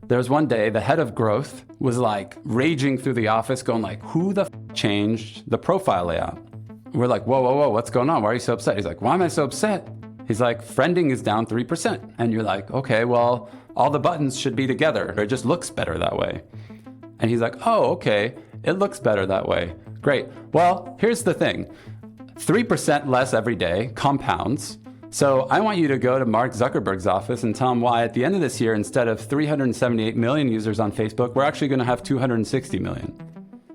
There was one day the head of growth was like raging through the office going like, who the changed the profile layout? We're like, whoa, what's going on? Why are you so upset? He's like, why am I so upset? He's like, friending is down 3%. And you're like, okay, well, all the buttons should be together. It just looks better that way. And he's like, oh, okay, it looks better that way. Great. Well, here's the thing. 3% less every day compounds. So I want you to go to Mark Zuckerberg's office and tell him why at the end of this year, instead of 378 million users on Facebook, we're actually going to have 260 million.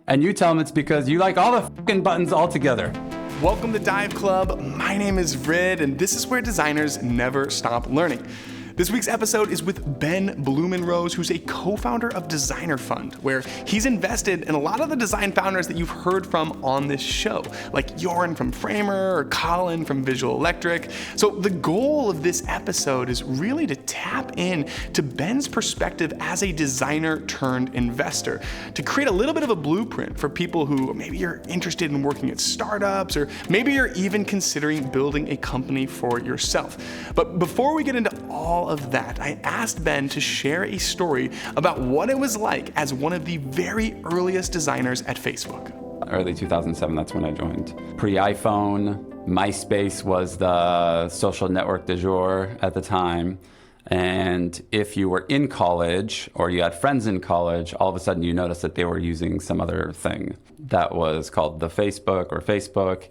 And you tell him it's because you like all the fucking buttons all together. Welcome to Dive Club. My name is Rid, and this is where designers never stop learning. This week's episode is with Ben Blumenrose, who's a co-founder of DesignerFund, where he's invested in a lot of the design founders that you've heard from on this show, like Jorn from Framer or Colin from Visual Electric. So the goal of this episode is really to tap in to Ben's perspective as a designer turned investor, to create a little bit of a blueprint for people who maybe you're interested in working at startups, or maybe you're even considering building a company for yourself. But before we get into all of that, I asked Ben to share a story about what it was like as one of the very earliest designers at Facebook. Early 2007, that's when I joined. Pre-iPhone, MySpace was the social network du jour at the time. And if you were in college or you had friends in college, all of a sudden you noticed that they were using some other thing that was called the Facebook or Facebook.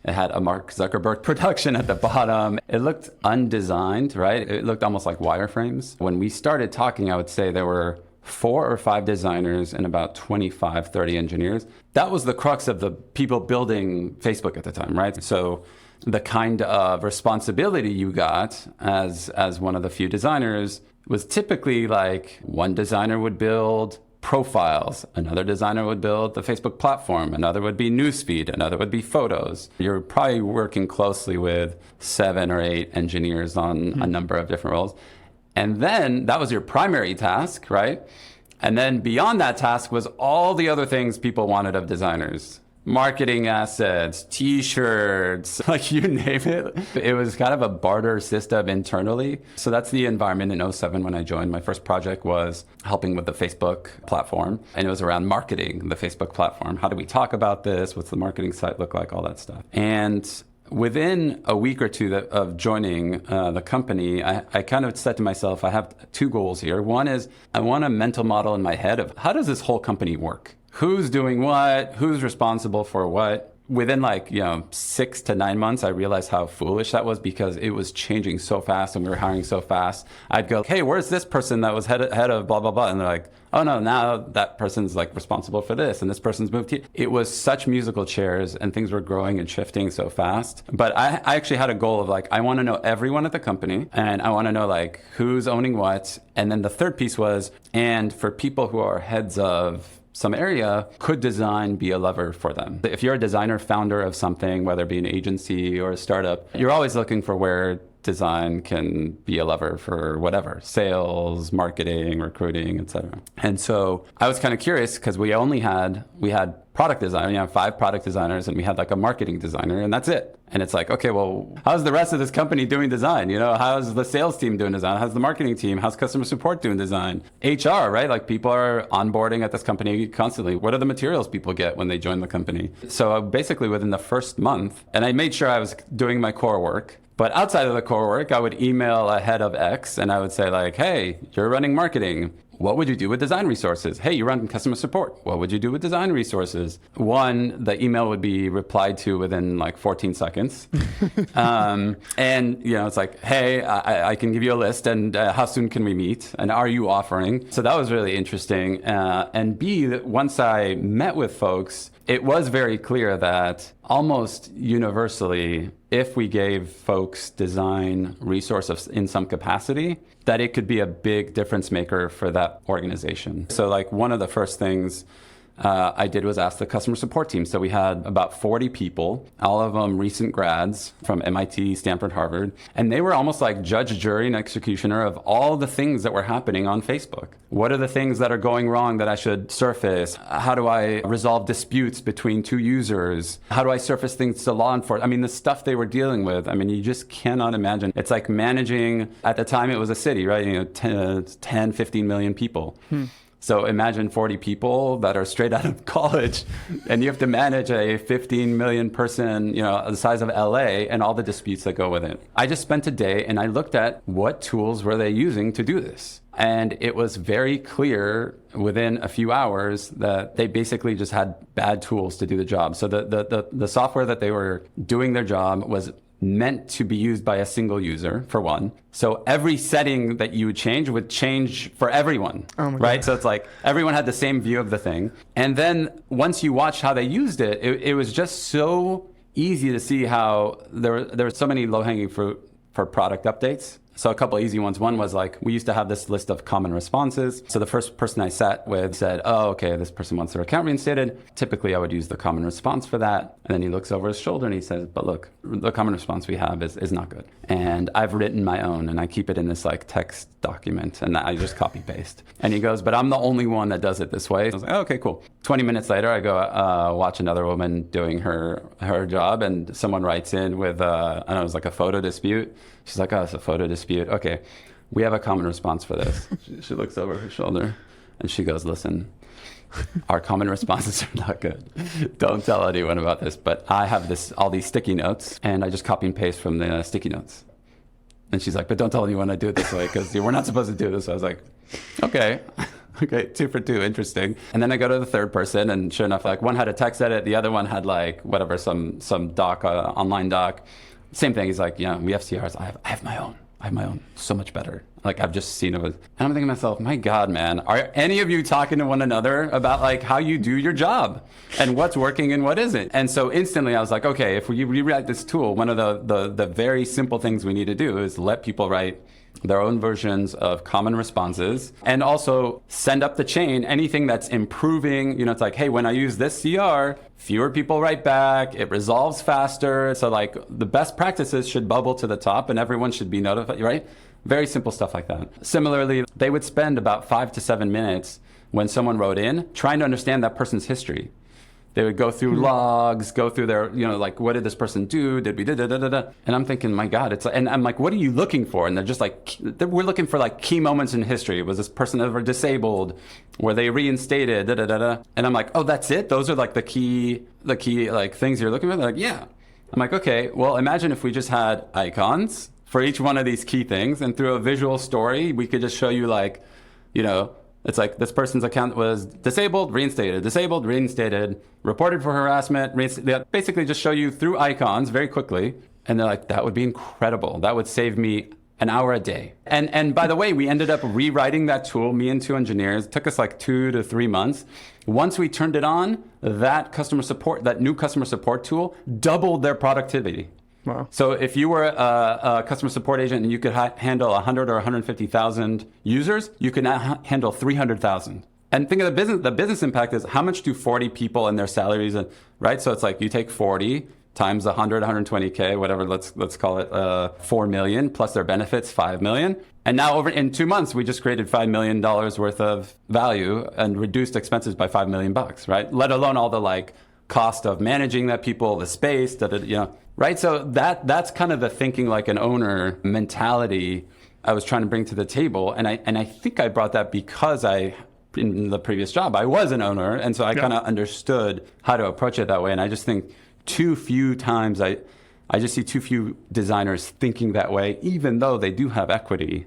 It had a Mark Zuckerberg production at the bottom. It looked undesigned, right? It looked almost like wireframes. When we started talking, I would say there were 4 or 5 designers and about 25, 30 engineers. That was the crux of the people building Facebook at the time, right? So the kind of responsibility you got as one of the few designers was typically like one designer would build profiles, another designer would build the Facebook platform, another would be newsfeed, another would be photos. You're probably working closely with 7 or 8 engineers on a number of different roles. And then that was your primary task, right? And then beyond that task was all the other things people wanted of designers. Marketing assets, t-shirts, like you name it. It was kind of a barter system internally. So that's the environment in 2007 when I joined. My first project was helping with the Facebook platform. And it was around marketing the Facebook platform. How do we talk about this? What's the marketing site look like? All that stuff. And within a week or two of joining the company, I kind of said to myself, I have 2 goals here. One is I want a mental model in my head of how does this whole company work? Who's doing what? Who's responsible for what? Within 6 to 9 months, I realized how foolish that was because it was changing so fast and we were hiring so fast. I'd go, hey, where's this person that was head of blah, blah, blah? And they're like, oh no, now that person's responsible for this and this person's moved here. It was such musical chairs and things were growing and shifting so fast. But I actually had a goal of I want to know everyone at the company and I want to know who's owning what. And then the third piece was, and for people who are heads of some area, could design be a lever for them? If you're a designer founder of something, whether it be an agency or a startup, you're always looking for where design can be a lever for whatever, sales, marketing, recruiting, etc. And so I was kind of curious because we had product design, 5 product designers, and we had a marketing designer, and that's it. And it's okay, well, how's the rest of this company doing design? How's the sales team doing design? How's the marketing team? How's customer support doing design? HR, right? People are onboarding at this company constantly. What are the materials people get when they join the company? So basically within the first month, and I made sure I was doing my core work, but outside of the core work, I would email a head of X and I would say hey, you're running marketing. What would you do with design resources? Hey, you run customer support. What would you do with design resources? The email would be replied to within 14 seconds. And, it's hey, I can give you a list and how soon can we meet? And are you offering? So that was really interesting. And B, once I met with folks, it was very clear that almost universally, if we gave folks design resources in some capacity, that it could be a big difference maker for that organization. So one of the first things I did was ask the customer support team. So we had about 40 people, all of them recent grads from MIT, Stanford, Harvard. And they were almost like judge, jury, and executioner of all the things that were happening on Facebook. What are the things that are going wrong that I should surface? How do I resolve disputes between two users? How do I surface things to law enforcement? I mean, the stuff they were dealing with, I mean, you just cannot imagine. It's like managing, at the time it was a city, right? 10, 15 million people. So imagine 40 people that are straight out of college, and you have to manage a 15 million person, the size of LA, and all the disputes that go with it. I just spent a day and I looked at what tools were they using to do this. And it was very clear within a few hours that they basically just had bad tools to do the job. So the software that they were doing their job was meant to be used by a single user, for one. So every setting that you would change for everyone, right? So it's like everyone had the same view of the thing. And then once you watched how they used it, it was just so easy to see how there were so many low-hanging fruit for product updates. So a couple of easy ones. One was like, we used to have this list of common responses. So the first person I sat with said, oh, okay, this person wants their account reinstated. Typically, I would use the common response for that. And then he looks over his shoulder and he says, but look, the common response we have is not good. And I've written my own and I keep it in this like text document and I just copy paste. And he goes, but I'm the only one that does it this way. I was like, oh, okay, cool. 20 minutes later, I go watch another woman doing her job and someone writes in with, I don't know, it was like a photo dispute. She's like, oh, it's a photo dispute. Okay, we have a common response for this. She looks over her shoulder and she goes, listen, our common responses are not good. Don't tell anyone about this, but I have all these sticky notes and I just copy and paste from the sticky notes. And she's like, but don't tell anyone I do it this way because we're not supposed to do this. So I was like, okay. Okay, 2 for 2, interesting. And then I go to the third person, and sure enough, like one had a text edit, the other one had like whatever, some doc, online doc. Same thing. He's like, we have CRs. I have my own. So much better. Like I've just seen it. And I'm thinking to myself, my God, man, are any of you talking to one another about like how you do your job and what's working and what isn't? And so instantly I was like, okay, if we rewrite this tool, one of the very simple things we need to do is let people write their own versions of common responses and also send up the chain anything that's improving. It's like, hey, when I use this CR, fewer people write back, it resolves faster. So like the best practices should bubble to the top and everyone should be notified, right? Very simple stuff like that. Similarly, they would spend about 5 to 7 minutes when someone wrote in trying to understand that person's history. They would go through logs, go through their, like, what did this person do? Did we da-da-da-da-da? And I'm thinking, my God, and I'm like, what are you looking for? And they're just like, we're looking for like key moments in history. Was this person ever disabled? Were they reinstated? Da-da-da-da. And I'm like, oh, that's it? Those are like the key like things you're looking for? They're like, yeah. I'm like, okay, well, imagine if we just had icons for each one of these key things. And through a visual story, we could just show you like, it's like this person's account was disabled, reinstated, reported for harassment. They basically just show you through icons very quickly. And they're like, that would be incredible. That would save me an hour a day. And by the way, we ended up rewriting that tool, me and 2 engineers. It took us like 2 to 3 months. Once we turned it on, that new customer support tool doubled their productivity. Wow. So if you were a customer support agent and you could handle 100 or 150,000 users, you can now handle 300,000. And think of the business impact is how much do 40 people and their salaries, right? So it's like you take 40 times 100, 120K, whatever, let's call it 4 million, plus their benefits, 5 million. And now in 2 months, we just created $5 million worth of value and reduced expenses by $5 million, right? Let alone all the like cost of managing that people, the space, right? So that's kind of the thinking like an owner mentality I was trying to bring to the table. And I think I brought that because in the previous job, I was an owner. And so I kind of understood how to approach it that way. And I just think too few times I just see too few designers thinking that way, even though they do have equity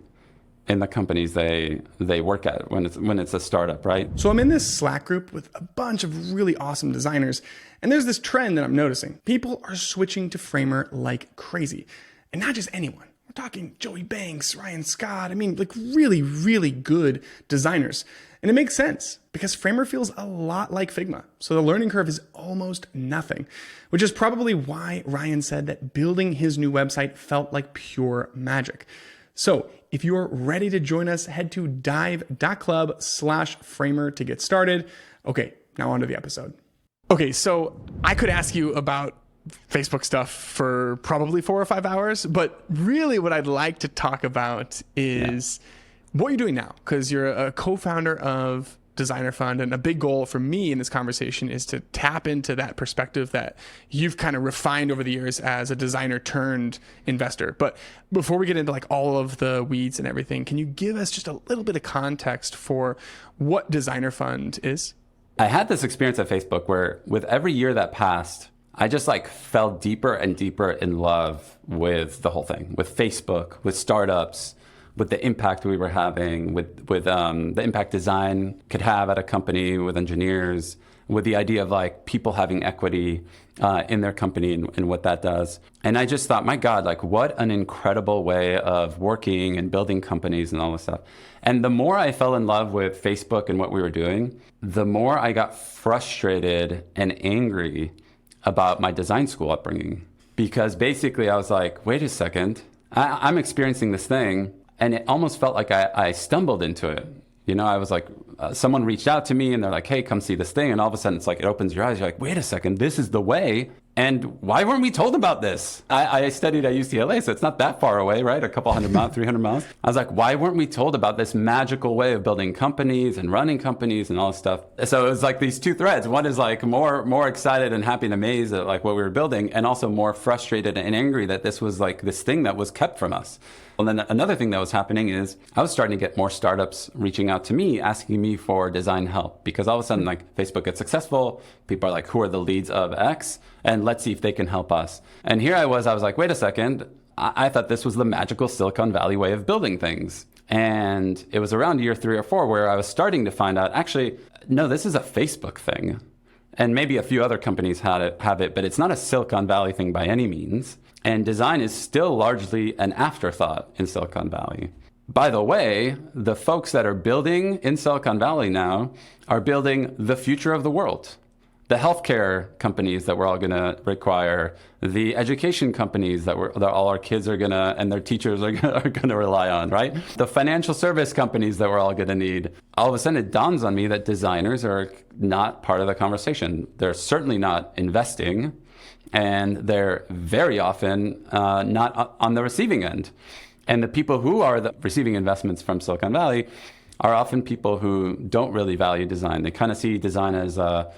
in the companies they work at when it's a startup, right? So I'm in this Slack group with a bunch of really awesome designers, and there's this trend that I'm noticing. People are switching to Framer like crazy. And not just anyone. We're talking Joey Banks, Ryan Scott. I mean, like really, really good designers. And it makes sense because Framer feels a lot like Figma. So the learning curve is almost nothing, which is probably why Ryan said that building his new website felt like pure magic. So if you're ready to join us, head to dive.club/Framer to get started. Okay, now on to the episode. Okay, so I could ask you about Facebook stuff for probably 4 or 5 hours, but really what I'd like to talk about is what you're doing now, because you're a co-founder of DesignerFund, and a big goal for me in this conversation is to tap into that perspective that you've kind of refined over the years as a designer turned investor. But before we get into like all of the weeds and everything, can you give us just a little bit of context for what DesignerFund is? I had this experience at Facebook where with every year that passed, I just like fell deeper and deeper in love with the whole thing, with Facebook, with startups, with the impact we were having, with the impact design could have at a company, with engineers, with the idea of like people having equity in their company and what that does. And I just thought, my God, like what an incredible way of working and building companies and all this stuff. And the more I fell in love with Facebook and what we were doing, the more I got frustrated and angry about my design school upbringing. Because basically I was like, wait a second, I'm experiencing this thing. And it almost felt like I stumbled into it. You know, I was like, someone reached out to me and they're like, hey, come see this thing. And all of a sudden it's like, it opens your eyes. You're like, wait a second, this is the way. And why weren't we told about this? I studied at UCLA, so it's not that far away, right? A couple 100 miles, 300 miles. I was like, why weren't we told about this magical way of building companies and running companies and all this stuff? So it was like these two threads. One is like more excited and happy and amazed at like what we were building, and also more frustrated and angry that this was like this thing that was kept from us. Well, then another thing that was happening is I was starting to get more startups reaching out to me, asking me for design help, because all of a sudden, like, Facebook gets successful. People are like, who are the leads of X? And let's see if they can help us. And here I was like, wait a second. I thought this was the magical Silicon Valley way of building things. And it was around year 3 or 4 where I was starting to find out, actually, no, this is a Facebook thing. And maybe a few other companies have it, but it's not a Silicon Valley thing by any means. And design is still largely an afterthought in Silicon Valley. By the way, the folks that are building in Silicon Valley now are building the future of the world. The healthcare companies that we're all going to require, the education companies that all our kids are going to, and their teachers are going to rely on, right? The financial service companies that we're all going to need. All of a sudden it dawns on me that designers are not part of the conversation. They're certainly not investing, and they're very often not on the receiving end. And the people who are receiving investments from Silicon Valley are often people who don't really value design. They kind of see design as a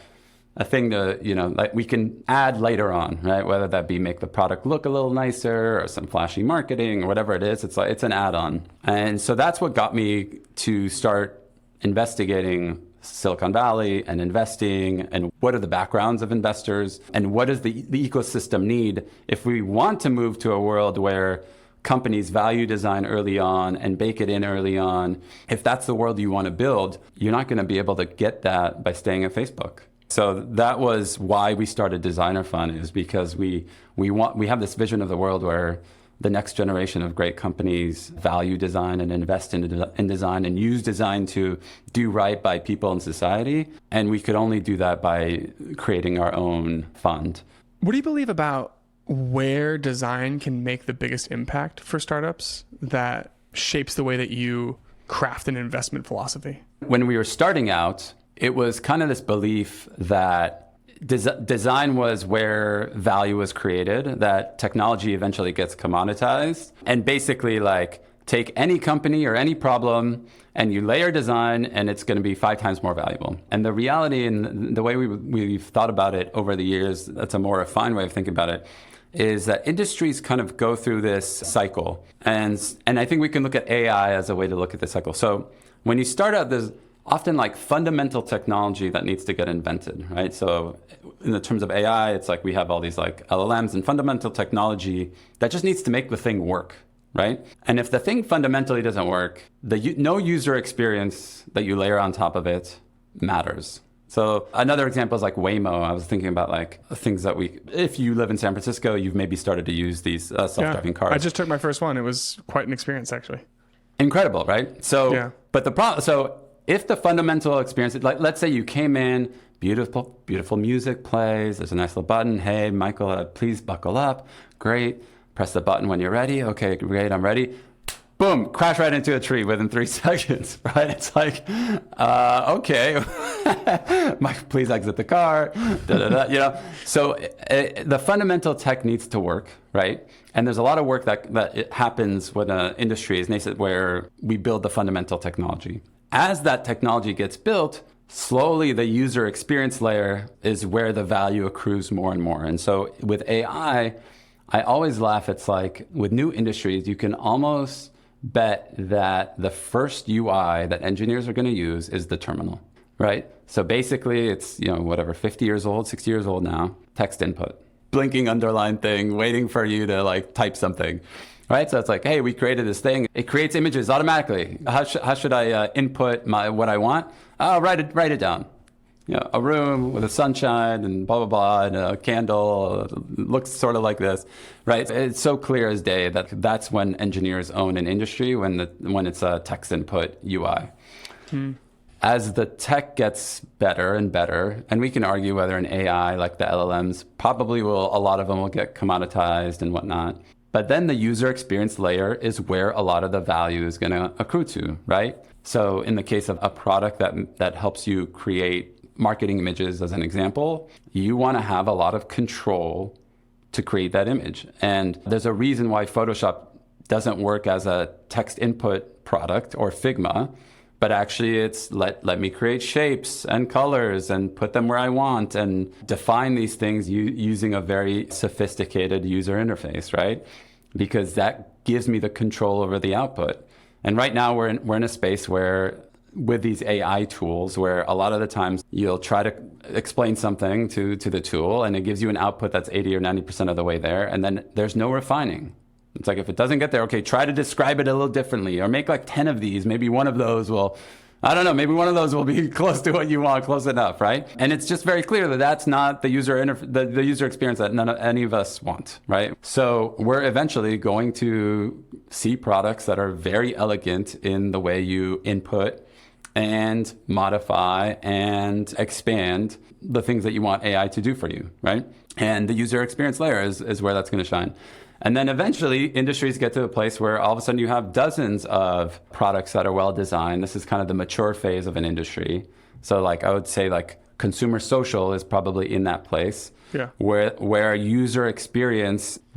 thing to, like we can add later on, right? Whether that be make the product look a little nicer or some flashy marketing or whatever it is, it's an add-on. And so that's what got me to start investigating Silicon Valley and investing, and what are the backgrounds of investors, and what does the ecosystem need if we want to move to a world where companies value design early on and bake it in early on. If that's the world you want to build, you're not going to be able to get that by staying at Facebook. So that was why we started DesignerFund, is because we have this vision of the world where the next generation of great companies value design and invest in design and use design to do right by people and society. And we could only do that by creating our own fund. What do you believe about where design can make the biggest impact for startups that shapes the way that you craft an investment philosophy? When we were starting out, it was kind of this belief that design was where value was created, that technology eventually gets commoditized, and basically like take any company or any problem and you layer design and it's going to be 5 times more valuable. And the reality and the way we've thought about it over the years, that's a more refined way of thinking about it, is that industries kind of go through this cycle. And I think we can look at AI as a way to look at this cycle. So when you start out, there's often like fundamental technology that needs to get invented, right? So in the terms of AI, it's like we have all these like LLMs and fundamental technology that just needs to make the thing work, right? And if the thing fundamentally doesn't work, no user experience that you layer on top of it matters. So another example is like Waymo. I was thinking about like things that if you live in San Francisco, you've maybe started to use these self-driving cars. I just took my first one. It was quite an experience, actually. Incredible, right? So, but the problem, so if the fundamental experience, like let's say you came in, beautiful music plays, there's a nice little button, hey, Michael, please buckle up, great, press the button when you're ready, okay, great, I'm ready, boom, crash right into a tree within 3 seconds, right? It's like, okay, Mike, please exit the car. So the fundamental tech needs to work, right? And there's a lot of work that it happens when an industry is nascent, where we build the fundamental technology. As that technology gets built, slowly the user experience layer is where the value accrues more and more. And so with AI, I always laugh. It's like with new industries, you can almost bet that the first UI that engineers are going to use is the terminal, right? So basically it's, 50 years old, 60 years old now, text input, blinking underline thing, waiting for you to like type something, right? So it's like, hey, we created this thing. It creates images automatically. How should I input what I want? Oh, write it down. A room with a sunshine and blah, blah, blah, and a candle looks sort of like this, right? It's so clear as day that that's when engineers own an industry, when it's a text input UI. As the tech gets better and better, and we can argue whether an AI like the LLMs a lot of them will get commoditized and whatnot. But then the user experience layer is where a lot of the value is going to accrue to, right? So in the case of a product that helps you create marketing images, as an example, you want to have a lot of control to create that image. And there's a reason why Photoshop doesn't work as a text input product or Figma, but actually it's let me create shapes and colors and put them where I want and define these things using a very sophisticated user interface, right? Because that gives me the control over the output. And right now we're in a space where, with these AI tools, where a lot of the times you'll try to explain something to the tool and it gives you an output that's 80 or 90% of the way there, and then there's no refining. It's like, if it doesn't get there, okay, try to describe it a little differently, or make like 10 of these. Maybe one of those will, I don't know, maybe one of those will be close to what you want, close enough, right? And it's just very clear that that's not the user experience that any of us want, right? So we're eventually going to see products that are very elegant in the way you input and modify and expand the things that you want AI to do for you, right? And the user experience layer is where that's going to shine. And then eventually industries get to a place where all of a sudden you have dozens of products that are well designed. This is kind of the mature phase of an industry. So like I would say like consumer social is probably in that place. Yeah. Where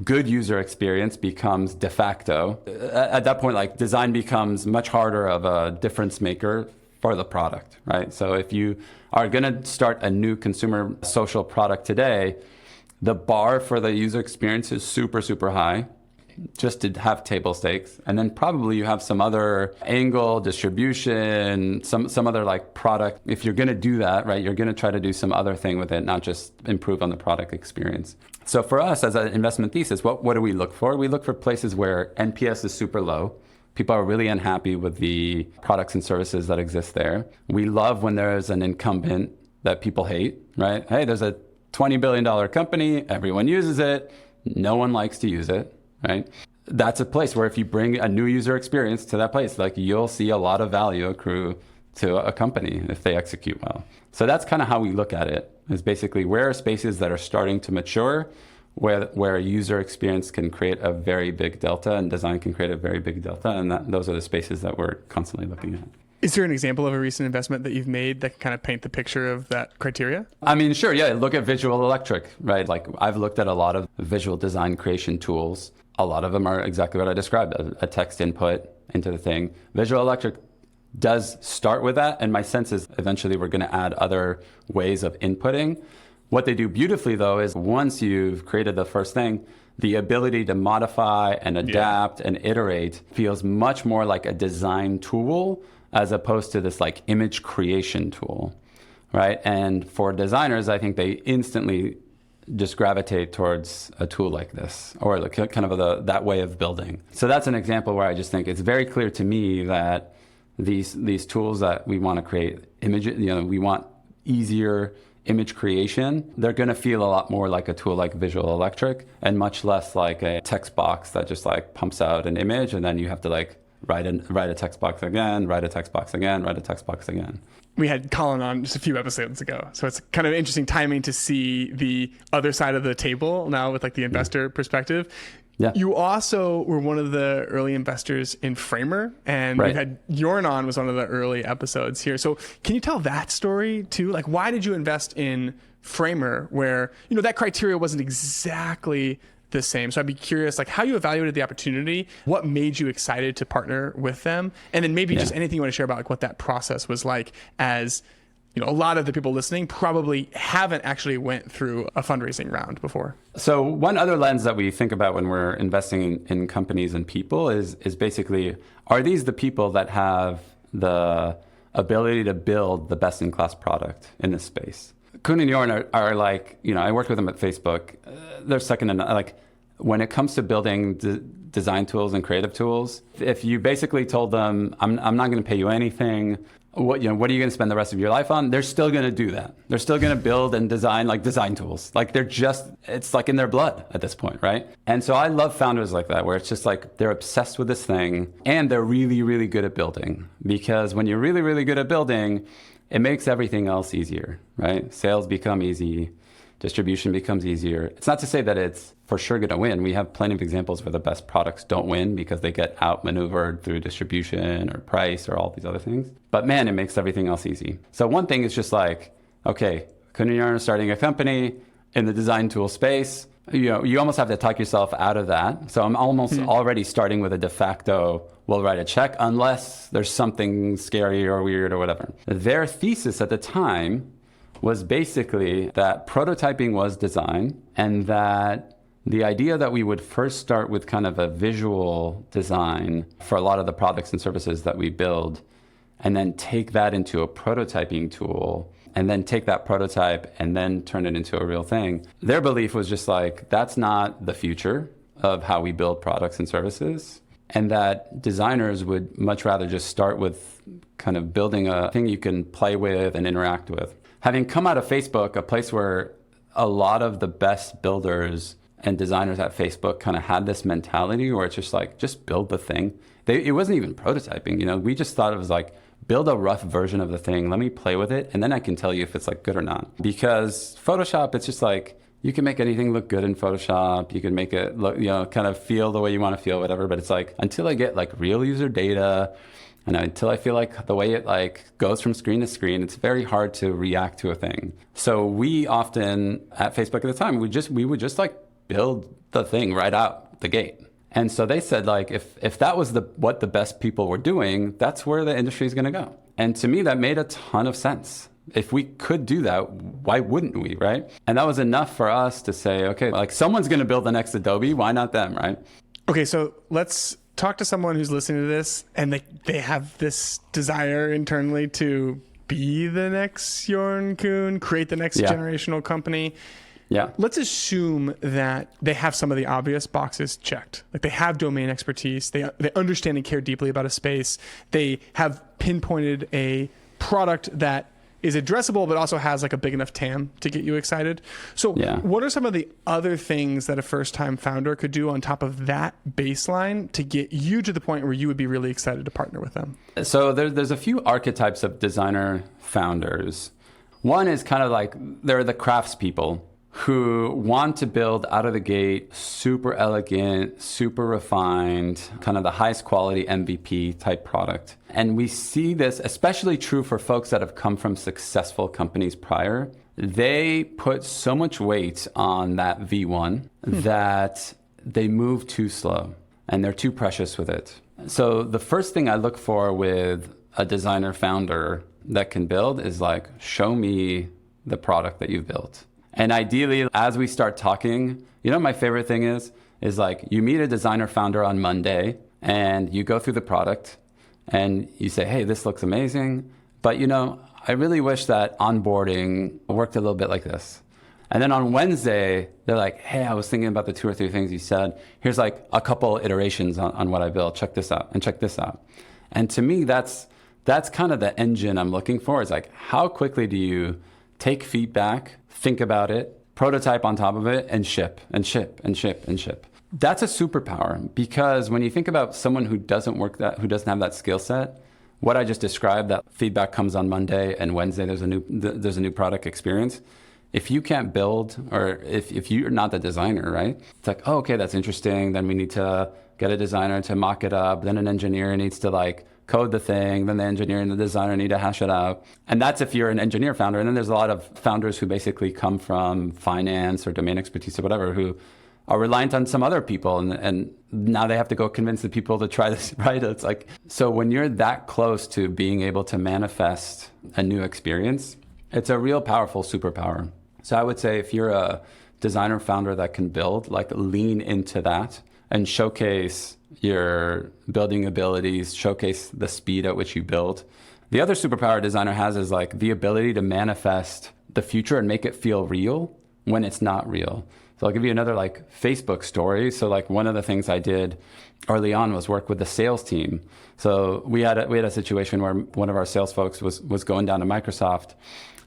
good user experience becomes de facto. At that point, like design becomes much harder of a difference maker for the product, right? So if you are going to start a new consumer social product today, the bar for the user experience is super, super high, just to have table stakes. And then probably you have some other angle, distribution, some other like product. If you're going to do that, right, you're going to try to do some other thing with it, not just improve on the product experience. So for us as an investment thesis, what do we look for? We look for places where NPS is super low. People are really unhappy with the products and services that exist there. We love when there's an incumbent that people hate, right? Hey, there's a $20 billion company, everyone uses it, no one likes to use it, right? That's a place where if you bring a new user experience to that place, like you'll see a lot of value accrue to a company if they execute well. So that's kind of how we look at it, is basically where are spaces that are starting to mature, where a user experience can create a very big delta and design can create a very big delta, and those are the spaces that we're constantly looking at. Is there an example of a recent investment that you've made that can kind of paint the picture of that criteria? I mean, sure, yeah. Look at Visual Electric, right? Like I've looked at a lot of visual design creation tools. A lot of them are exactly what I described, a text input into the thing. Visual Electric does start with that, and my sense is eventually we're going to add other ways of inputting. What they do beautifully, though, is once you've created the first thing, the ability to modify and adapt and iterate feels much more like a design tool as opposed to this like image creation tool, right? And for designers, I think they instantly just gravitate towards a tool like this, or like kind of that way of building. So that's an example where I just think it's very clear to me that these tools that we want to create images, we want easier image creation, they're going to feel a lot more like a tool like Visual Electric and much less like a text box that just like pumps out an image and then you have to like write a text box again, write a text box again, write a text box again. We had Colin on just a few episodes ago. So it's kind of interesting timing to see the other side of the table now with like the investor perspective. Yeah. You also were one of the early investors in Framer, and Right. we had Jorn on, was one of the early episodes here. So can you tell that story too? Like, why did you invest in Framer where, that criteria wasn't exactly the same? So I'd be curious, like, how you evaluated the opportunity, what made you excited to partner with them, and then maybe just anything you want to share about like what that process was like, as a lot of the people listening probably haven't actually went through a fundraising round before. So one other lens that we think about when we're investing in companies and people is basically, are these the people that have the ability to build the best-in-class product in this space? Kuhn and Jorn are like, I worked with them at Facebook. They're second to none. Like, when it comes to building design tools and creative tools, if you basically told them, I'm not going to pay you anything, what are you going to spend the rest of your life on? They're still going to do that. They're still going to build and design like design tools. Like, it's like in their blood at this point, right? And so I love founders like that, where it's just like they're obsessed with this thing and they're really, really good at building. Because when you're really, really good at building, it makes everything else easier, right? Sales become easy. Distribution becomes easier. It's not to say that it's for sure going to win. We have plenty of examples where the best products don't win because they get outmaneuvered through distribution or price or all these other things. But man, it makes everything else easy. So one thing is just like, okay, Kuhn and Jorn are starting a company in the design tool space. You almost have to talk yourself out of that. So I'm almost already starting with a de facto, we'll write a check unless there's something scary or weird or whatever. Their thesis at the time was basically that prototyping was design, and that the idea that we would first start with kind of a visual design for a lot of the products and services that we build, and then take that into a prototyping tool, and then take that prototype and then turn it into a real thing. Their belief was just like, that's not the future of how we build products and services, and that designers would much rather just start with kind of building a thing you can play with and interact with. Having come out of Facebook, a place where a lot of the best builders and designers at Facebook kind of had this mentality where it's just like, just build the thing. It wasn't even prototyping, we just thought it was like, build a rough version of the thing, let me play with it, and then I can tell you if it's like good or not. Because Photoshop, it's just like, you can make anything look good in Photoshop, you can make it look, kind of feel the way you want to feel, whatever, but it's like, until I get like real user data, and until I feel like the way it like goes from screen to screen, it's very hard to react to a thing. So we often, at Facebook at the time, we would just like build the thing right out the gate. And so they said, like, if that was what the best people were doing, that's where the industry is going to go. And to me, that made a ton of sense. If we could do that, why wouldn't we, right? And that was enough for us to say, okay, like someone's going to build the next Adobe, why not them, right? Okay, so let's talk to someone who's listening to this and they have this desire internally to be the next Jorn Kuhn, create the next generational company. Yeah. Let's assume that they have some of the obvious boxes checked. Like they have domain expertise, they understand and care deeply about a space, they have pinpointed a product that is addressable, but also has like a big enough TAM to get you excited. So what are some of the other things that a first-time founder could do on top of that baseline to get you to the point where you would be really excited to partner with them? So there's a few archetypes of designer founders. One is kind of like, they're the craftspeople who want to build out of the gate super elegant, super refined, kind of the highest quality MVP type product. And we see this especially true for folks that have come from successful companies prior. They put so much weight on that V1 that they move too slow and they're too precious with it. So the first thing I look for with a designer founder that can build is like, show me the product that you've built. And ideally, as we start talking, my favorite thing is like you meet a designer founder on Monday and you go through the product and you say, hey, this looks amazing, but I really wish that onboarding worked a little bit like this. And then on Wednesday, they're like, hey, I was thinking about the 2 or 3 things you said. Here's like a couple iterations on what I built. Check this out and check this out. And to me, that's kind of the engine I'm looking for. It's like, how quickly do you take feedback, think about it, prototype on top of it, and ship, and ship, and ship, and ship. That's a superpower, because when you think about someone who doesn't have that skill set, what I just described, that feedback comes on Monday and Wednesday there's a new product experience, If you can't build, or if you're not the designer, right? It's like, oh, okay, that's interesting. Then we need to get a designer to mock it up. Then an engineer needs to like code the thing. Then the engineer and the designer need to hash it out. And that's if you're an engineer founder. And then there's a lot of founders who basically come from finance or domain expertise or whatever, who are reliant on some other people. And now they have to go convince the people to try this, right? It's like, so when you're that close to being able to manifest a new experience, it's a real powerful superpower. So I would say if you're a designer founder that can build, like lean into that and showcase your building abilities, showcase the speed at which you build. The other superpower a designer has is like the ability to manifest the future and make it feel real when it's not real. So I'll give you another like Facebook story. So like one of the things I did early on was work with the sales team. So we had a situation where one of our sales folks was going down to Microsoft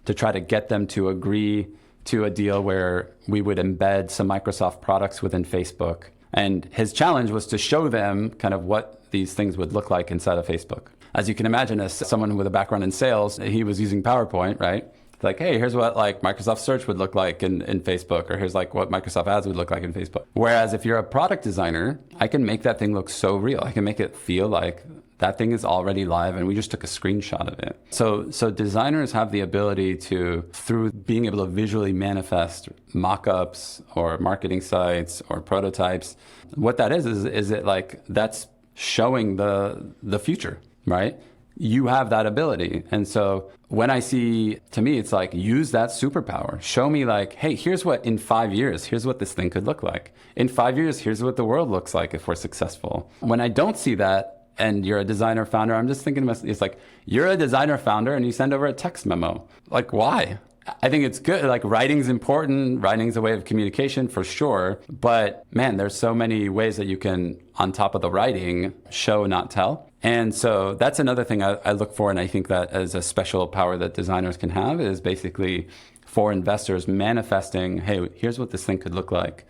to try to get them to agree to a deal where we would embed some Microsoft products within Facebook. And his challenge was to show them kind of what these things would look like inside of Facebook. As you can imagine, as someone with a background in sales, he was using PowerPoint, right? Like, hey, here's what like Microsoft Search would look like in Facebook, or here's like what Microsoft Ads would look like in Facebook. Whereas if you're a product designer, I can make that thing look so real. I can make it feel like that thing is already live and we just took a screenshot of it. So designers have the ability to, through being able to visually manifest mock-ups or marketing sites or prototypes, what that is it like that's showing the future, right? You have that ability. And so when I see, to me, it's like, use that superpower. Show me like, hey, here's what in 5 years, here's what this thing could look like. In 5 years, here's what the world looks like if we're successful. When I don't see that, and you're a designer founder, I'm just thinking, it's like, you're a designer founder and you send over a text memo. Like, why? I think it's good. Like, writing's important. Writing's a way of communication for sure. But man, there's so many ways that you can, on top of the writing, show, not tell. And so that's another thing I look for. And I think that as a special power that designers can have is basically for investors manifesting, hey, here's what this thing could look like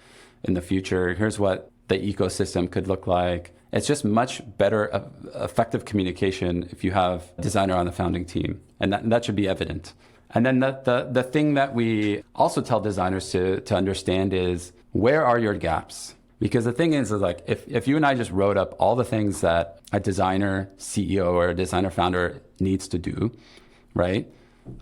in the future. Here's what the ecosystem could look like. It's just much better effective communication if you have a designer on the founding team. And that should be evident. And then the thing that we also tell designers to understand is, where are your gaps? Because the thing is like, if you and I just wrote up all the things that a designer CEO or a designer founder needs to do, right?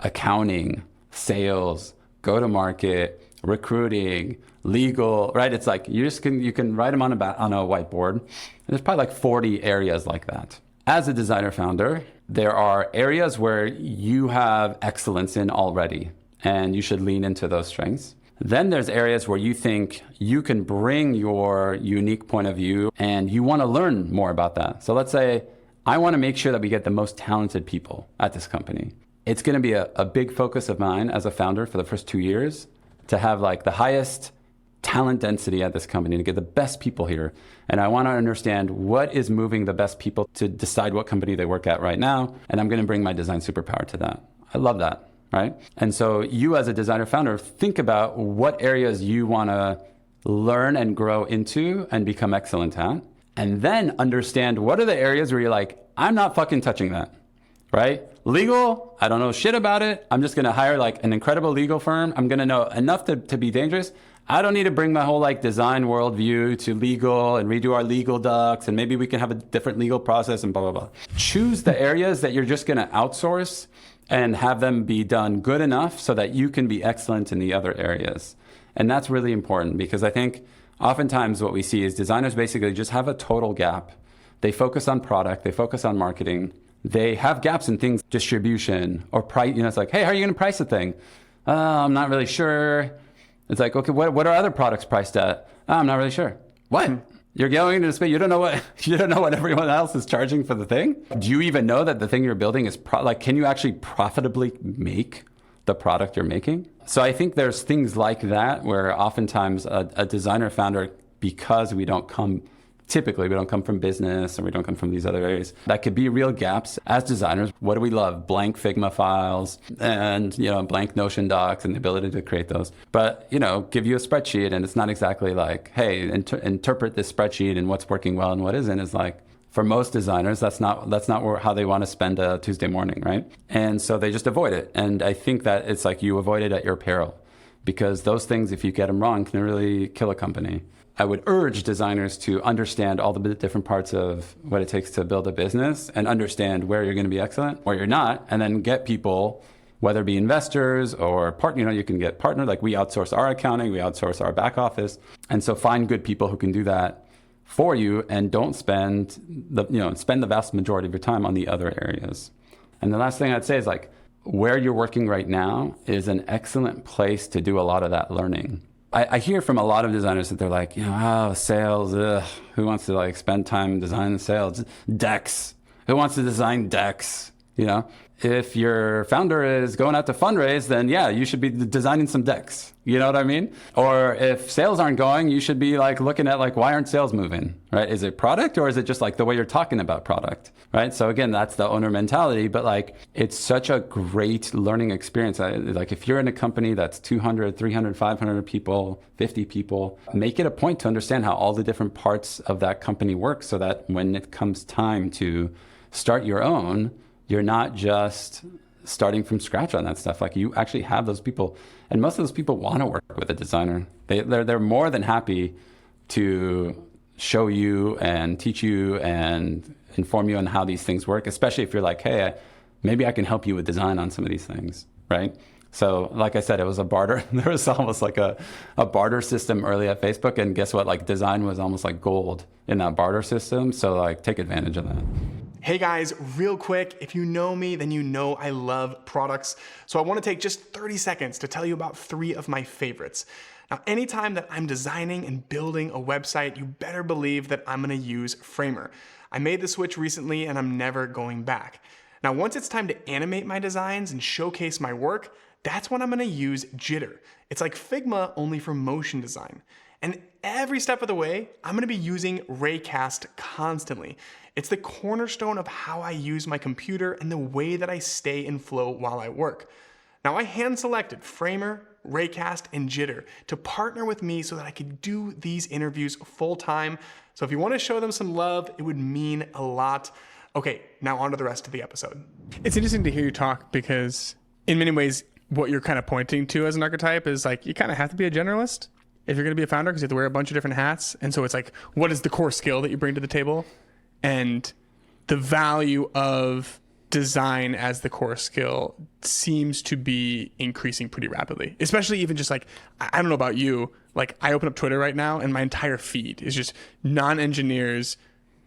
Accounting, sales, go-to-market, recruiting, legal, right? It's like you can write them on a whiteboard. And there's probably like 40 areas like that. As a designer founder, there are areas where you have excellence in already, and you should lean into those strengths. Then there's areas where you think you can bring your unique point of view and you want to learn more about that. So let's say I want to make sure that we get the most talented people at this company. It's going to be a big focus of mine as a founder for the first 2 years to have like the highest talent density at this company, to get the best people here. And I want to understand what is moving the best people to decide what company they work at right now. And I'm going to bring my design superpower to that. I love that, right? And so you as a designer founder, think about what areas you want to learn and grow into and become excellent at. And then understand what are the areas where you're like, I'm not fucking touching that, right? Legal, I don't know shit about it. I'm just going to hire like an incredible legal firm. I'm going to know enough to be dangerous. I don't need to bring my whole like design worldview to legal and redo our legal docs, and maybe we can have a different legal process and blah, blah, blah. Choose the areas that you're just going to outsource and have them be done good enough so that you can be excellent in the other areas. And that's really important, because I think oftentimes what we see is designers basically just have a total gap. They focus on product, they focus on marketing. They have gaps in things, distribution or price. You know, it's like, hey, how are you going to price a thing? I'm not really sure. It's like, okay, what are other products priced at? I'm not really sure. What? You're going into space. You don't know what everyone else is charging for the thing. Do you even know that the thing you're building is can you actually profitably make the product you're making? So I think there's things like that where oftentimes a designer founder, because typically we don't come from business, or we don't come from these other areas, that could be real gaps. As designers, what do we love? Blank Figma files and, blank Notion docs and the ability to create those. But, give you a spreadsheet and it's not exactly like, hey, interpret this spreadsheet and what's working well and what isn't. Is like, for most designers, that's not how they want to spend a Tuesday morning, right? And so they just avoid it. And I think that it's like you avoid it at your peril. because those things, if you get them wrong, can really kill a company. I would urge designers to understand all the different parts of what it takes to build a business and understand where you're going to be excellent, where you're not, and then get people, whether it be investors or partner, you can get partner, like we outsource our accounting, we outsource our back office. And so find good people who can do that for you and don't spend the vast majority of your time on the other areas. And the last thing I'd say is like where you're working right now is an excellent place to do a lot of that learning. I hear from a lot of designers that they're like, sales, who wants to like spend time designing sales? Decks. Who wants to design decks? If your founder is going out to fundraise, then you should be designing some decks. You know what I mean? Or if sales aren't going, you should be like looking at like, why aren't sales moving, right? Is it product or is it just like the way you're talking about product, right? So again, that's the owner mentality, but like, it's such a great learning experience. Like if you're in a company that's 200, 300, 500 people, 50 people, make it a point to understand how all the different parts of that company work so that when it comes time to start your own, you're not just starting from scratch on that stuff. Like you actually have those people, and most of those people want to work with a designer. They're more than happy to show you and teach you and inform you on how these things work, especially if you're like, hey, maybe I can help you with design on some of these things, right? So like I said, it was a barter. There was almost like a barter system early at Facebook, and guess what? Like design was almost like gold in that barter system. So like take advantage of that. Hey guys, real quick, if you know me, then you know I love products. So I want to take just 30 seconds to tell you about 3 of my favorites. Now, anytime that I'm designing and building a website, you better believe that I'm going to use Framer. I made the switch recently and I'm never going back. Now, once it's time to animate my designs and showcase my work, that's when I'm going to use Jitter. It's like Figma only for motion design. And every step of the way, I'm going to be using Raycast constantly. It's the cornerstone of how I use my computer and the way that I stay in flow while I work. Now, I hand-selected Framer, Raycast, and Jitter to partner with me so that I could do these interviews full-time. So if you want to show them some love, it would mean a lot. Okay, now on to the rest of the episode. It's interesting to hear you talk because in many ways, what you're kind of pointing to as an archetype is like, you kind of have to be a generalist if you're going to be a founder because you have to wear a bunch of different hats. And so it's like, what is the core skill that you bring to the table? And the value of design as the core skill seems to be increasing pretty rapidly, especially even just like, I don't know about you, like I open up Twitter right now and my entire feed is just non-engineers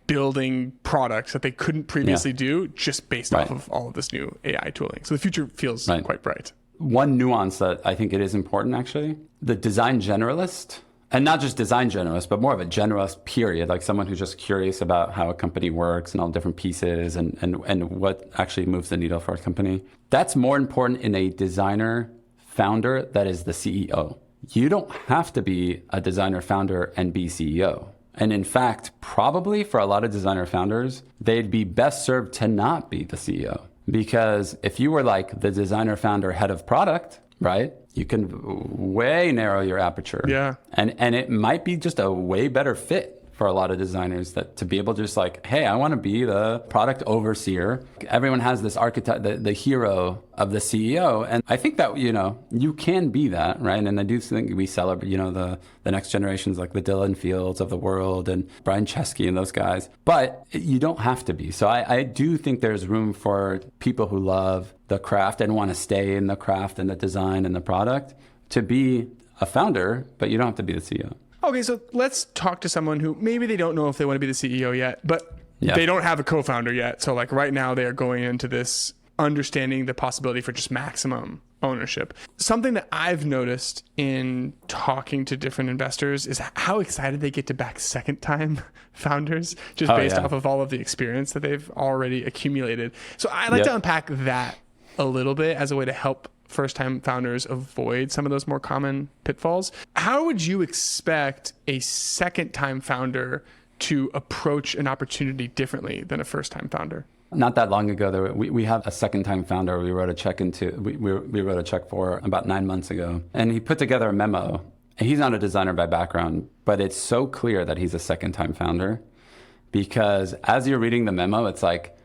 building products that they couldn't previously do just based off of all of this new AI tooling. So the future feels quite bright. One nuance that I think it is important actually, the design generalist, and not just design generalist, but more of a generalist period, like someone who's just curious about how a company works and all different pieces and what actually moves the needle for a company. That's more important in a designer founder that is the CEO. You don't have to be a designer founder and be CEO. And in fact, probably for a lot of designer founders, they'd be best served to not be the CEO. Because if you were like the designer founder head of product, right? You can way narrow your aperture. Yeah. And it might be just a way better fit for a lot of designers that to be able to just like, hey, I want to be the product overseer. Everyone has this archetype, the hero of the CEO. And I think that, you can be that, right? And I do think we celebrate, the next generations like the Dylan Fields of the world and Brian Chesky and those guys. But you don't have to be. So I do think there's room for people who love the craft and want to stay in the craft and the design and the product to be a founder, but you don't have to be the CEO. Okay, so let's talk to someone who maybe they don't know if they want to be the CEO yet, but they don't have a co-founder yet. So like right now they are going into this understanding the possibility for just maximum ownership. Something that I've noticed in talking to different investors is how excited they get to back second-time founders just based off of all of the experience that they've already accumulated. So I'd like to unpack that a little bit as a way to help first-time founders avoid some of those more common pitfalls. How would you expect a second-time founder to approach an opportunity differently than a first-time founder? Not that long ago, we have a second-time founder we wrote a check into. We wrote a check for about 9 months ago, and he put together a memo. He's not a designer by background, but it's so clear that he's a second-time founder because as you're reading the memo, it's like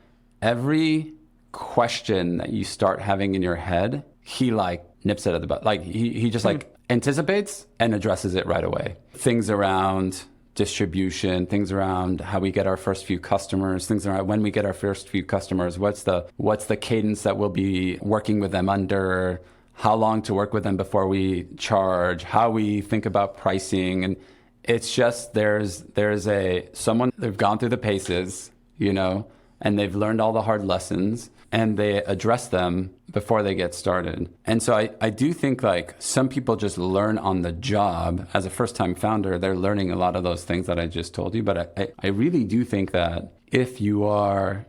every question that you start having in your head, he like nips it at the butt. Like he just like anticipates and addresses it right away. Things around distribution, things around how we get our first few customers, things around when we get our first few customers, what's the cadence that we'll be working with them under, how long to work with them before we charge, how we think about pricing. And it's just there's someone, they've gone through the paces, and they've learned all the hard lessons, and they address them before they get started. And so I do think like some people just learn on the job. As a first-time founder, they're learning a lot of those things that I just told you. But I really do think that if you are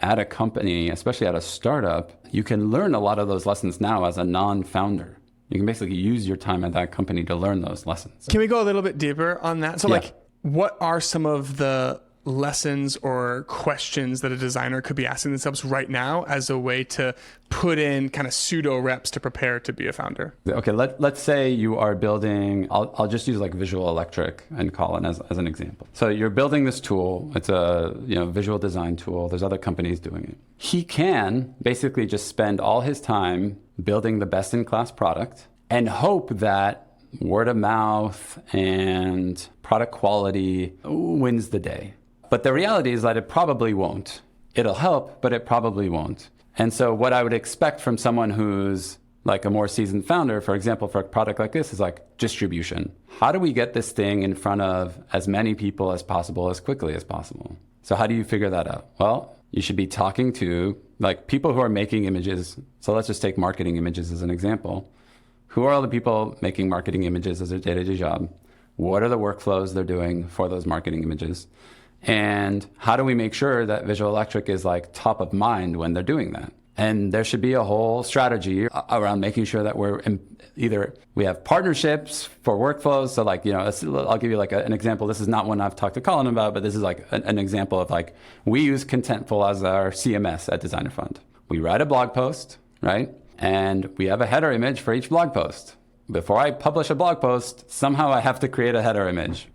at a company, especially at a startup, you can learn a lot of those lessons now as a non-founder. You can basically use your time at that company to learn those lessons. Can we go a little bit deeper on that? So like, what are some of the lessons or questions that a designer could be asking themselves right now as a way to put in kind of pseudo reps to prepare to be a founder? Okay, let's say you are building, I'll just use like Visual Electric and Colin as an example. So you're building this tool. It's a visual design tool. There's other companies doing it. He can basically just spend all his time building the best-in-class product and hope that word of mouth and product quality wins the day. But the reality is that it probably won't. It'll help, but it probably won't. And so what I would expect from someone who's like a more seasoned founder, for example, for a product like this, is like distribution. How do we get this thing in front of as many people as possible, as quickly as possible? So how do you figure that out? Well, you should be talking to like people who are making images. So let's just take marketing images as an example. Who are all the people making marketing images as their day-to-day job? What are the workflows they're doing for those marketing images? And how do we make sure that Visual Electric is like top of mind when they're doing that? And there should be a whole strategy around making sure that either we have partnerships for workflows. So like, I'll give you like an example. This is not one I've talked to Colin about, but this is like an example of like, we use Contentful as our CMS at DesignerFund. We write a blog post, right? And we have a header image for each blog post. Before I publish a blog post, somehow I have to create a header image.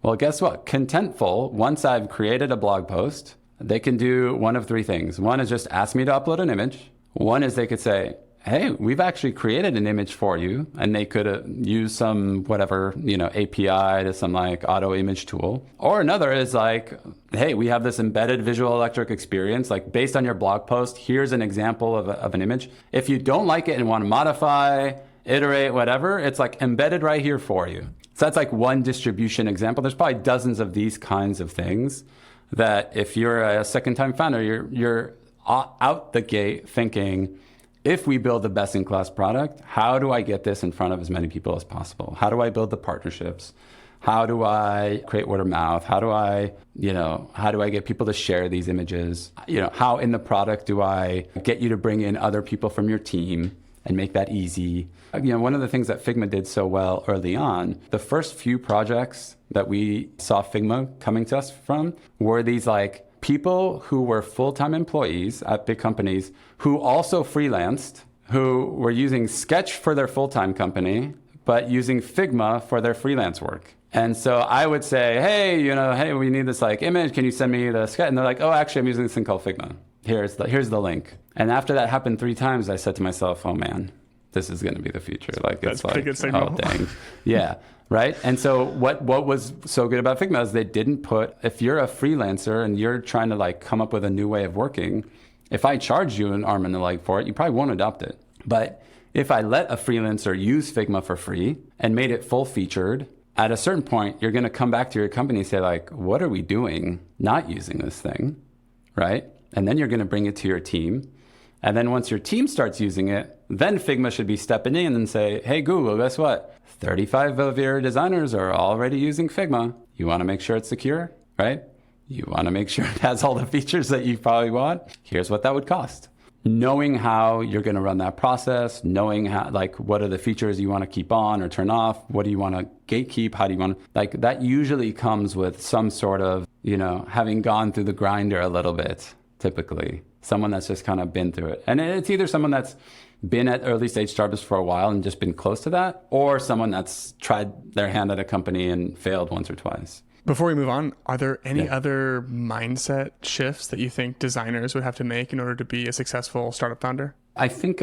Well, guess what? Contentful, once I've created a blog post, they can do one of three things. One is just ask me to upload an image. One is they could say, hey, we've actually created an image for you. And they could use some whatever, API to some like auto image tool. Or another is like, hey, we have this embedded Visual Electric experience. Like based on your blog post, here's an example of an image. If you don't like it and want to modify, iterate, whatever, it's like embedded right here for you. So that's like one distribution example. There's probably dozens of these kinds of things that if you're a second-time founder, you're out the gate thinking, if we build the best-in-class product, how do I get this in front of as many people as possible? How do I build the partnerships? How do I create word of mouth? How do I get people to share these images? How in the product do I get you to bring in other people from your team and make that easy? One of the things that Figma did so well early on, the first few projects that we saw Figma coming to us from were these like people who were full-time employees at big companies who also freelanced, who were using Sketch for their full-time company, but using Figma for their freelance work. And so I would say, hey, we need this like image. Can you send me the sketch? And they're like, oh, actually, I'm using this thing called Figma. Here's the link. And after that happened 3 times, I said to myself, oh man, this is going to be the future. Like it's like, oh dang, yeah, right. And so what was so good about Figma is they didn't put. If you're a freelancer and you're trying to like come up with a new way of working, if I charge you an arm and a leg for it, you probably won't adopt it. But if I let a freelancer use Figma for free and made it full featured, at a certain point, you're going to come back to your company and say like, what are we doing not using this thing, right? And then you're going to bring it to your team. And then once your team starts using it, then Figma should be stepping in and say, hey, Google, guess what? 35 of your designers are already using Figma. You want to make sure it's secure, right? You want to make sure it has all the features that you probably want. Here's what that would cost. Knowing how you're going to run that process, knowing how, like, what are the features you want to keep on or turn off? What do you want to gatekeep? How do you want to, like, that usually comes with some sort of, having gone through the grinder a little bit, typically. Someone that's just kind of been through it. And it's either someone that's been at early stage startups for a while and just been close to that, or someone that's tried their hand at a company and failed once or twice. Before we move on, are there any other mindset shifts that you think designers would have to make in order to be a successful startup founder? I think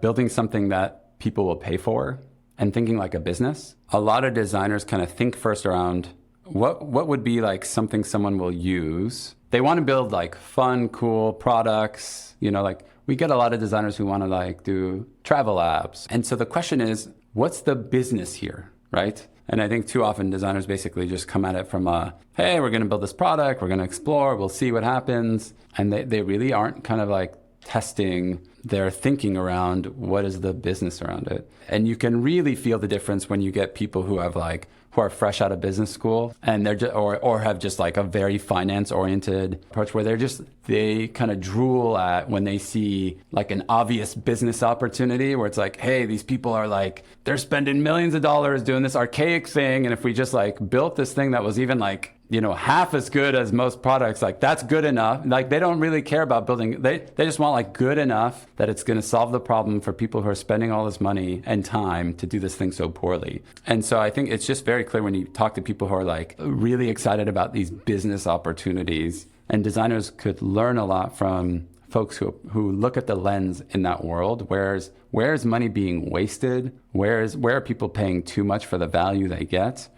building something that people will pay for and thinking like a business. A lot of designers kind of think first around what would be like something someone will use. They want to build like fun, cool products. Like we get a lot of designers who want to like do travel apps. And so the question is, what's the business here, right? And I think too often designers basically just come at it from hey, we're going to build this product, we're going to explore, we'll see what happens. And they really aren't kind of like testing their thinking around what is the business around it. And you can really feel the difference when you get people who are fresh out of business school and they're just, or have just like a very finance oriented approach where they kind of drool at when they see like an obvious business opportunity where it's like, hey, these people are like, they're spending millions of dollars doing this archaic thing. And if we just like built this thing that was even like, half as good as most products, like that's good enough. Like they don't really care about building. They just want like good enough that it's going to solve the problem for people who are spending all this money and time to do this thing so poorly. And so I think it's just very clear when you talk to people who are like really excited about these business opportunities, and designers could learn a lot from folks who look at the lens in that world. Where is money being wasted? Where are people paying too much for the value they get?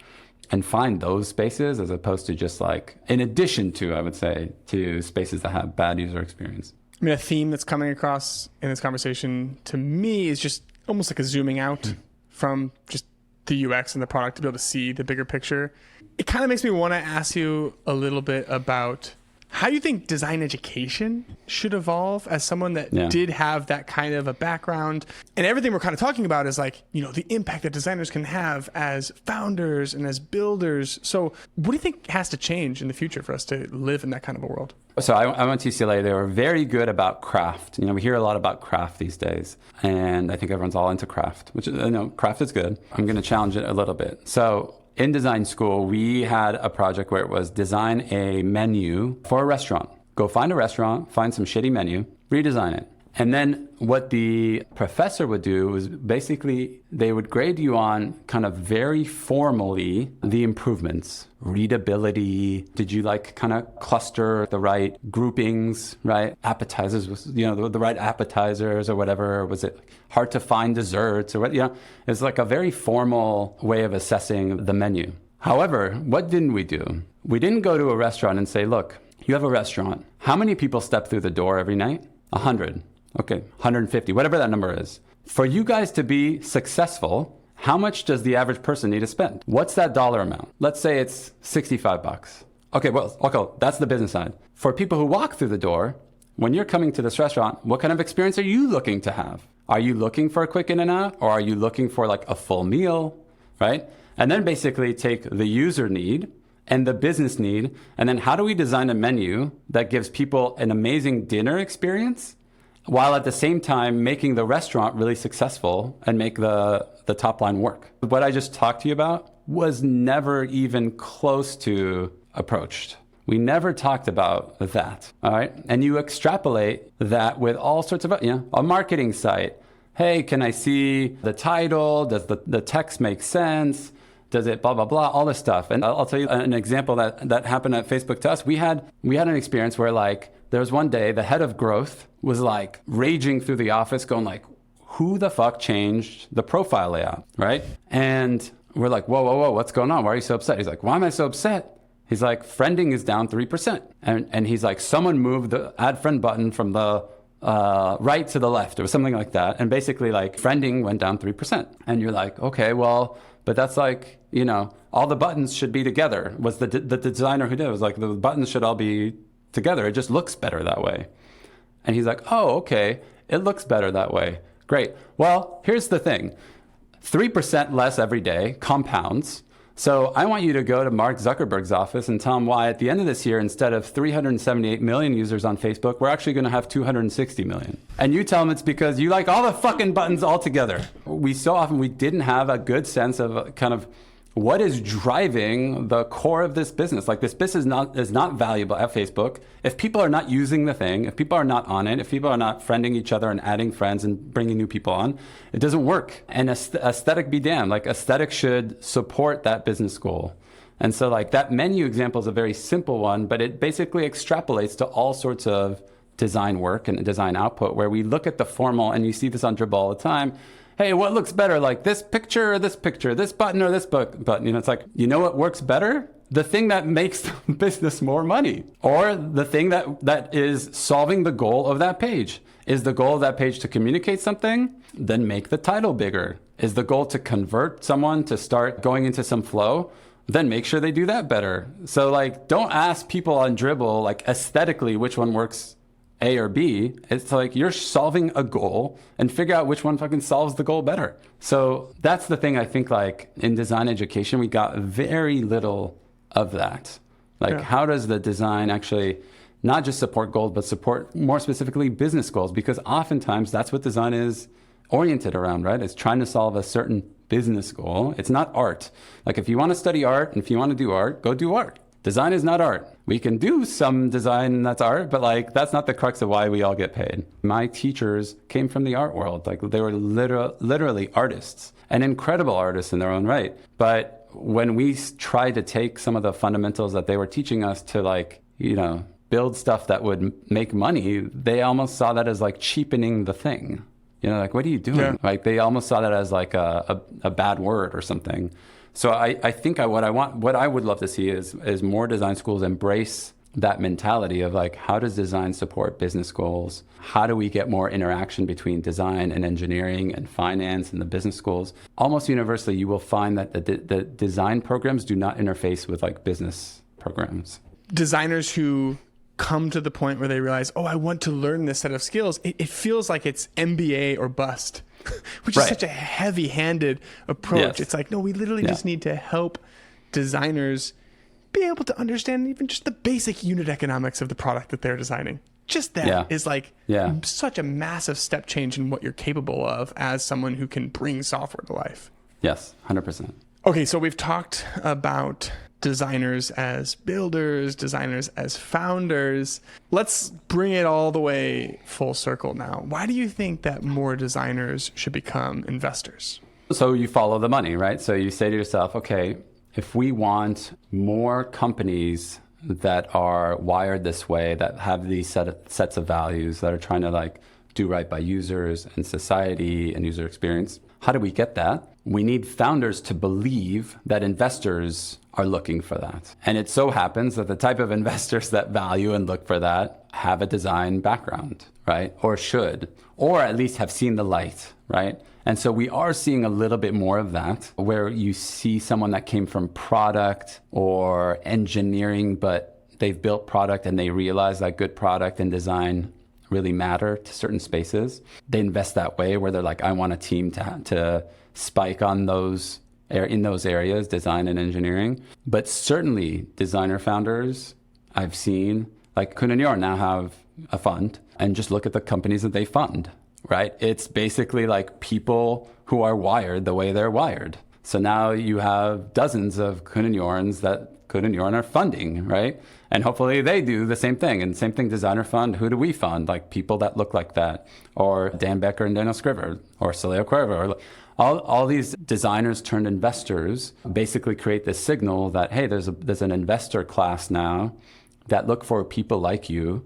And find those spaces as opposed to just like, in addition to, I would say, to spaces that have bad user experience. I mean, a theme that's coming across in this conversation to me is just almost like a zooming out from just the UX and the product to be able to see the bigger picture. It kind of makes me want to ask you a little bit about how you think design education should evolve as someone that did have that kind of a background. And everything we're kind of talking about is like, the impact that designers can have as founders and as builders. So what do you think has to change in the future for us to live in that kind of a world? So I went to UCLA. They were very good about craft. We hear a lot about craft these days. And I think everyone's all into craft, which, craft is good. I'm going to challenge it a little bit. So in design school, we had a project where it was design a menu for a restaurant. Go find a restaurant, find some shitty menu, redesign it. And then what the professor would do was basically they would grade you on kind of very formally the improvements. Readability, did you like kind of cluster the right groupings, right? Appetizers, was the right appetizers or whatever. Or was it hard to find desserts or what? It's like a very formal way of assessing the menu. However, what didn't we do? We didn't go to a restaurant and say, look, you have a restaurant. How many people step through the door every night? 100. Okay, 150, whatever that number is. For you guys to be successful, how much does the average person need to spend? What's that dollar amount? Let's say it's $65. Okay, that's the business side. For people who walk through the door, when you're coming to this restaurant, what kind of experience are you looking to have? Are you looking for a quick in and out, or are you looking for like a full meal, right? And then basically take the user need and the business need, and then how do we design a menu that gives people an amazing dinner experience while at the same time making the restaurant really successful and make the top line work? What I just talked to you about was never even close to approached. We never talked about that, all right? And you extrapolate that with all sorts of, a marketing site. Hey, can I see the title? Does the text make sense? Does it blah, blah, blah, all this stuff. And I'll tell you an example that happened at Facebook to us. We had an experience where like, there was one day the head of growth was like raging through the office going like, who the fuck changed the profile layout, right? And we're like, whoa, what's going on? Why are you so upset? He's like, why am I so upset? He's like, friending is down 3%. And he's like, someone moved the add friend button from the right to the left or something like that. And basically like friending went down 3%. And you're like, okay, well, but that's like, all the buttons should be together. Was the designer who did it was like, the buttons should all be together. It just looks better that way. And he's like, oh, okay, it looks better that way. Great. Well, here's the thing. 3% less every day compounds. So I want you to go to Mark Zuckerberg's office and tell him why at the end of this year, instead of 378 million users on Facebook, we're actually going to have 260 million. And you tell him it's because you like all the fucking buttons all together. We didn't have a good sense of kind of what is driving the core of this business. Like this business is not valuable at Facebook if people are not using the thing, if people are not on it, if people are not friending each other and adding friends and bringing new people on, it doesn't work. And aesthetic be damned, like aesthetic should support that business goal. And so like that menu example is a very simple one, but it basically extrapolates to all sorts of design work and design output where we look at the formal, and you see this on Dribble all the time. Hey, what looks better, like this picture, this button or this button? You know, it's like, you know what works better? The thing that makes the business more money, or the thing that is solving the goal of that page. Is the goal of that page to communicate something? Then make the title bigger. Is the goal to convert someone to start going into some flow? Then make sure they do that better. So like, don't ask people on Dribble, like aesthetically, which one works A or B. It's like, you're solving a goal and figure out which one fucking solves the goal better. So that's the thing I think, like in design education, we got very little of that. Like, how does the design actually not just support goals, but support more specifically business goals? Because oftentimes that's what design is oriented around, right? It's trying to solve a certain business goal. It's not art. Like if you want to study art and if you want to do art, go do art. Design is not art. We can do some design that's art, but like that's not the crux of why we all get paid. My teachers came from the art world. Like they were literally artists and incredible artists in their own right. But when we tried to take some of the fundamentals that they were teaching us to like, you know, build stuff that would make money, they almost saw that as like cheapening the thing. You know, like, what are you doing? Yeah. Like they almost saw that as like a bad word or something. So I think what I would love to see is more design schools embrace that mentality of like, how does design support business goals? How do we get more interaction between design and engineering and finance and the business schools? Almost universally, you will find that the design programs do not interface with like business programs. Designers who come to the point where they realize, oh, I want to learn this set of skills, it feels like it's MBA or bust, which is such a heavy-handed approach. Yes. It's like, no, we literally just need to help designers be able to understand even just the basic unit economics of the product that they're designing. Just that is like such a massive step change in what you're capable of as someone who can bring software to life. Yes, 100%. Okay, so we've talked about designers as builders, designers as founders. Let's bring it all the way full circle now. Why do you think that more designers should become investors? So you follow the money, right? So you say to yourself, okay, if we want more companies that are wired this way, that have these sets of values, that are trying to like do right by users and society and user experience, how do we get that? We need founders to believe that investors are looking for that. And it so happens that the type of investors that value and look for that have a design background, right? Or should, or at least have seen the light, right? And so we are seeing a little bit more of that, where you see someone that came from product or engineering, but they've built product and they realize that good product and design really matter to certain spaces. They invest that way, where they're like, I want a team to spike on those in those areas, design and engineering. But certainly designer founders I've seen, like Kuhn & Nagel now have a fund, and just look at the companies that they fund, right? It's basically like people who are wired the way they're wired. So now you have dozens of Kuhn & Nagels that Kuhn & Nagel are funding, right? And hopefully they do the same thing. And same thing, DesignerFund, who do we fund? Like people that look like that, or Dan Becker and Daniel Scriver, or Saleo Cuervo, or all these designers turned investors basically create this signal that, hey, there's an investor class now that look for people like you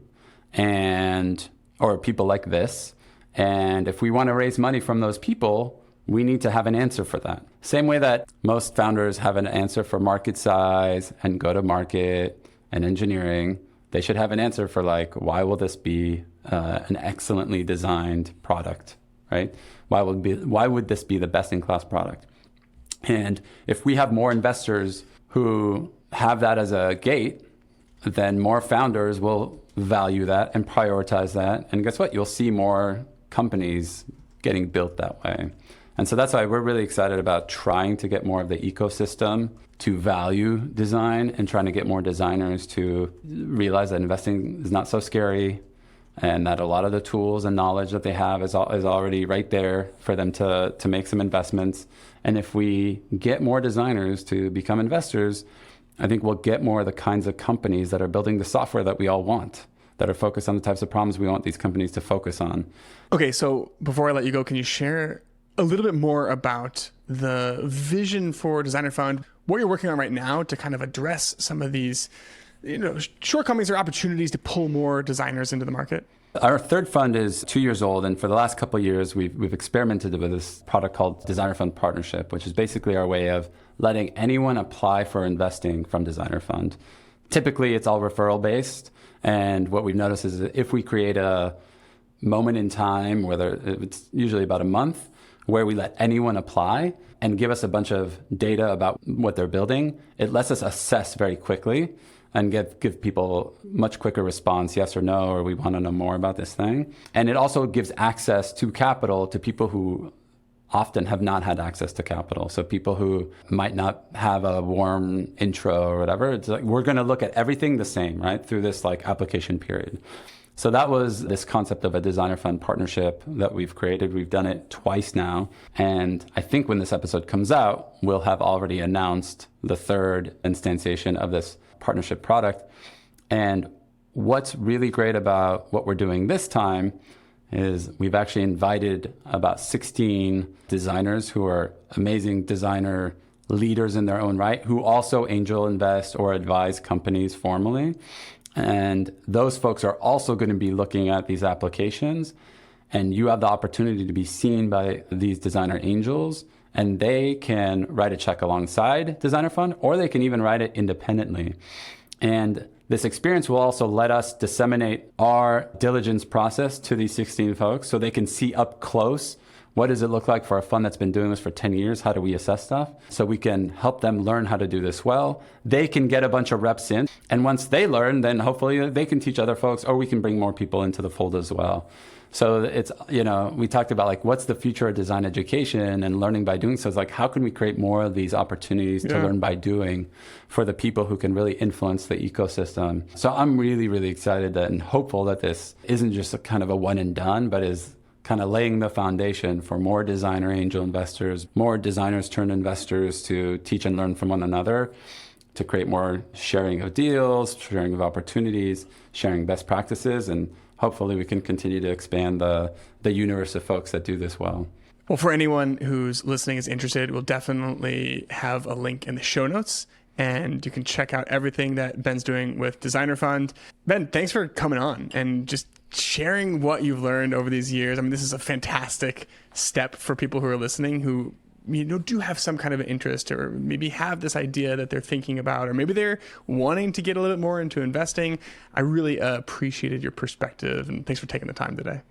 or people like this. And if we want to raise money from those people, we need to have an answer for that. Same way that most founders have an answer for market size and go-to-market and engineering, they should have an answer for like, why will this be an excellently designed product, right? Why would this be the best-in-class product? And if we have more investors who have that as a gate, then more founders will value that and prioritize that. And guess what? You'll see more companies getting built that way. And so that's why we're really excited about trying to get more of the ecosystem to value design and trying to get more designers to realize that investing is not so scary, and that a lot of the tools and knowledge that they have is already right there for them to make some investments. And if we get more designers to become investors, I think we'll get more of the kinds of companies that are building the software that we all want, that are focused on the types of problems we want these companies to focus on. Okay, so before I let you go, can you share a little bit more about the vision for DesignerFund, what you're working on right now to kind of address some of these shortcomings or opportunities to pull more designers into the market? Our third fund is 2 years old, and for the last couple of years, we've experimented with this product called DesignerFund Partnership, which is basically our way of letting anyone apply for investing from DesignerFund. Typically, it's all referral-based, and what we've noticed is that if we create a moment in time, whether it's usually about a month, where we let anyone apply and give us a bunch of data about what they're building, it lets us assess very quickly and give people much quicker response, yes or no, or we want to know more about this thing. And it also gives access to capital to people who often have not had access to capital. So people who might not have a warm intro or whatever, it's like we're going to look at everything the same, right, through this like application period. So that was this concept of a designer fund partnership that we've created. We've done it twice now. And I think when this episode comes out, we'll have already announced the third instantiation of this partnership product. And what's really great about what we're doing this time is we've actually invited about 16 designers who are amazing designer leaders in their own right, who also angel invest or advise companies formally. And those folks are also going to be looking at these applications, and you have the opportunity to be seen by these designer angels, and they can write a check alongside Designer Fund, or they can even write it independently. And this experience will also let us disseminate our diligence process to these 16 folks so they can see up close what does it look like for a fund that's been doing this for 10 years? How do we assess stuff? So we can help them learn how to do this well. They can get a bunch of reps in. And once they learn, then hopefully they can teach other folks, or we can bring more people into the fold as well. So it's, we talked about like, what's the future of design education and learning by doing so. It's like, how can we create more of these opportunities to learn by doing for the people who can really influence the ecosystem? So I'm really, really excited and hopeful that this isn't just a kind of a one and done, but is kind of laying the foundation for more designer angel investors, more designers turned investors to teach and learn from one another, to create more sharing of deals, sharing of opportunities, sharing best practices, and hopefully we can continue to expand the universe of folks that do this well. Well, for anyone who's listening is interested, we'll definitely have a link in the show notes, and you can check out everything that Ben's doing with Designer Fund. Ben, thanks for coming on and just sharing what you've learned over these years. I mean, this is a fantastic step for people who are listening who do have some kind of an interest, or maybe have this idea that they're thinking about, or maybe they're wanting to get a little bit more into investing. I really appreciated your perspective, and thanks for taking the time today.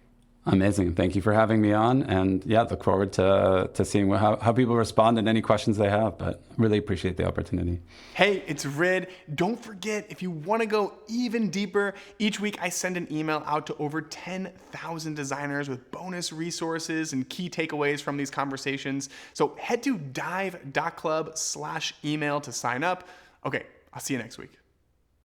Amazing. Thank you for having me on. And yeah, look forward to seeing how people respond and any questions they have, but really appreciate the opportunity. Hey, it's Rid. Don't forget, if you want to go even deeper, each week I send an email out to over 10,000 designers with bonus resources and key takeaways from these conversations. So head to dive.club/email to sign up. Okay, I'll see you next week.